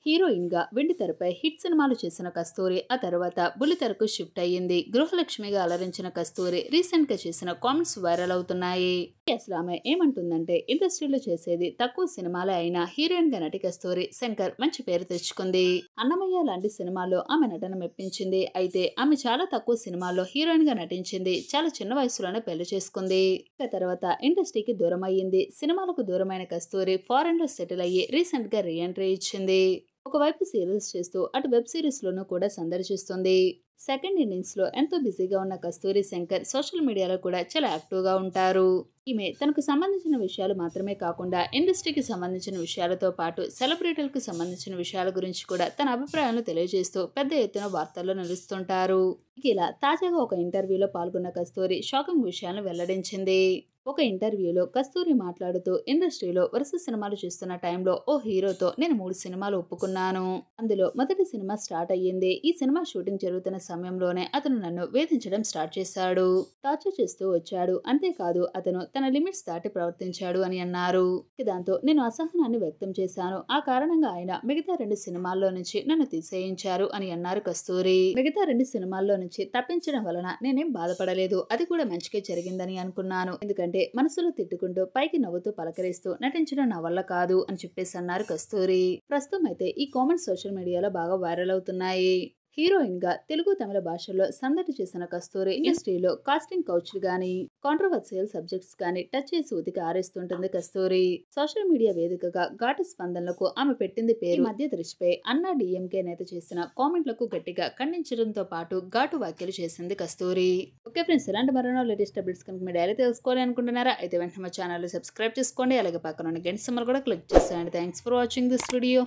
Heroine గా వెండితెరపై hit సినిమాలు చేసిన కస్తూరి ఆ తర్వాత బుల్లితెరకు షిఫ్ట్ అయ్యింది. గృహలక్ష్మిగా అలరించిన కస్తూరి రీసెంట్ గా చేసిన కామెంట్స్ వైరల్ అవుతున్నాయి. అసలు ఆమె ఏమంటుందంటే, ఇండస్ట్రీలో చేసేది తక్కువ సినిమాలే అయినా హీరోయిన్ గా నటి కస్తూరి శంకర్ మంచి పేరు తెచ్చుకుంది. అన్నమయ్య లాంటి సినిమాల్లో ఆమె నటన మెప్పించింది. అయితే ఆమె చాలా తక్కువ సినిమాల్లో హీరోయిన్ గా నటించింది. చాలా చిన్న వయసులోనే పెళ్లి చేసుకుంది. ఆ తర్వాత ఇండస్ట్రీకి దూరం అయ్యింది. సినిమాలకు దూరమైన కస్తూరి ఫారెన్ లో సెటిల్ అయ్యి రీసెంట్ గా రీ ఎంట్రీ ఇచ్చింది. ఒకవైపు సీరియల్స్ చేస్తూ అటు వెబ్ సిరీస్ లోనూ కూడా సందర్శిస్తుంది. సెకండ్ ఇన్నింగ్స్ లో ఎంతో బిజీగా ఉన్న కస్తూరి శంకర్ సోషల్ మీడియాలో కూడా చాలా యాక్టివ్ గా ఉంటారు. ఈమె తనకు సంబంధించిన విషయాలు మాత్రమే కాకుండా ఇండస్ట్రీకి సంబంధించిన విషయాలతో పాటు సెలబ్రిటీలకు సంబంధించిన విషయాల గురించి కూడా తన అభిప్రాయాలను తెలియజేస్తూ పెద్ద ఎత్తున వార్తల్లో నిలుస్తుంటారు. ఇలా తాజాగా ఒక ఇంటర్వ్యూలో పాల్గొన్న కస్తూరి షాకింగ్ విషయాలను వెల్లడించింది. ఒక ఇంటర్వ్యూలో కస్తూరి మాట్లాడుతూ, ఇండస్ట్రీలో వరుస సినిమాలు చేస్తున్న టైంలో ఓ హీరోతో నేను 3 సినిమాలు ఒప్పుకున్నాను. అందులో మొదటి సినిమా స్టార్ట్ అయ్యింది. ఈ సినిమా షూటింగ్ జరుగుతున్న సమయంలోనే అతను నన్ను వేధించడం స్టార్ట్ చేశాడు. టార్చర్ చేస్తూ వచ్చాడు. అంతేకాదు అతను తన లిమిట్స్ దాటి ప్రవర్తించాడు అని అన్నారు. దాంతో నేను అసహనాన్ని వ్యక్తం చేశాను. ఆ కారణంగా ఆయన మిగతా 2 సినిమాల్లో నుంచి నన్ను తీసేయించారు అని అన్నారు కస్తూరి. మిగతా 2 సినిమాల్లో నుంచి తప్పించడం వలన నేనేం బాధపడలేదు. అది కూడా మంచిగా జరిగిందని అనుకున్నాను. ఎందుకంటే మనసులో తిట్టుకుంటూ పైకి నవ్వుతూ పలకరిస్తూ నటించడం నా వల్ల కాదు అని చెప్పేసి అన్నారు కస్తూరి. ప్రస్తుతం అయితే ఈ కామెంట్స్ సోషల్ మీడియాలో బాగా వైరల్ అవుతున్నాయి. హీరోయిన్ గా తెలుగు తమిళ భాషల్లో సందడి చేసిన కస్తూరి ఇండస్ట్రీలో కాస్టింగ్ కౌచ్లు గానీ కాంట్రవర్సియల్ సబ్జెక్ట్స్ గానీ టచ్ చేసి ఉతికి ఆరేస్తుంటుంది కస్తూరి. సోషల్ మీడియా వేదికగా ఘాటు స్పందనలకు ఆమె పెట్టింది పేరు. మధ్య దృష్టిపై అన్నా డిఎంకే నేత చేసిన కామెంట్లకు గట్టిగా ఖండించడంతో పాటు ఘాటు వ్యాఖ్యలు చేసింది కస్తూరి. ఓకే ఫ్రెండ్స్, ఇలాంటి మరో లేటెస్ట్ అప్డేట్స్ కనుక మీరు డైలీ తెలుసుకోవాలి అనుకుంటున్నారా? అయితే వెంటనే మా ఛానల్ సబ్స్క్రైబ్ చేసుకోండి. అలాగే పక్కన ఉన్న గంట సింబల్ కూడా క్లిక్ చేసేయండి. Thanks for watching this video.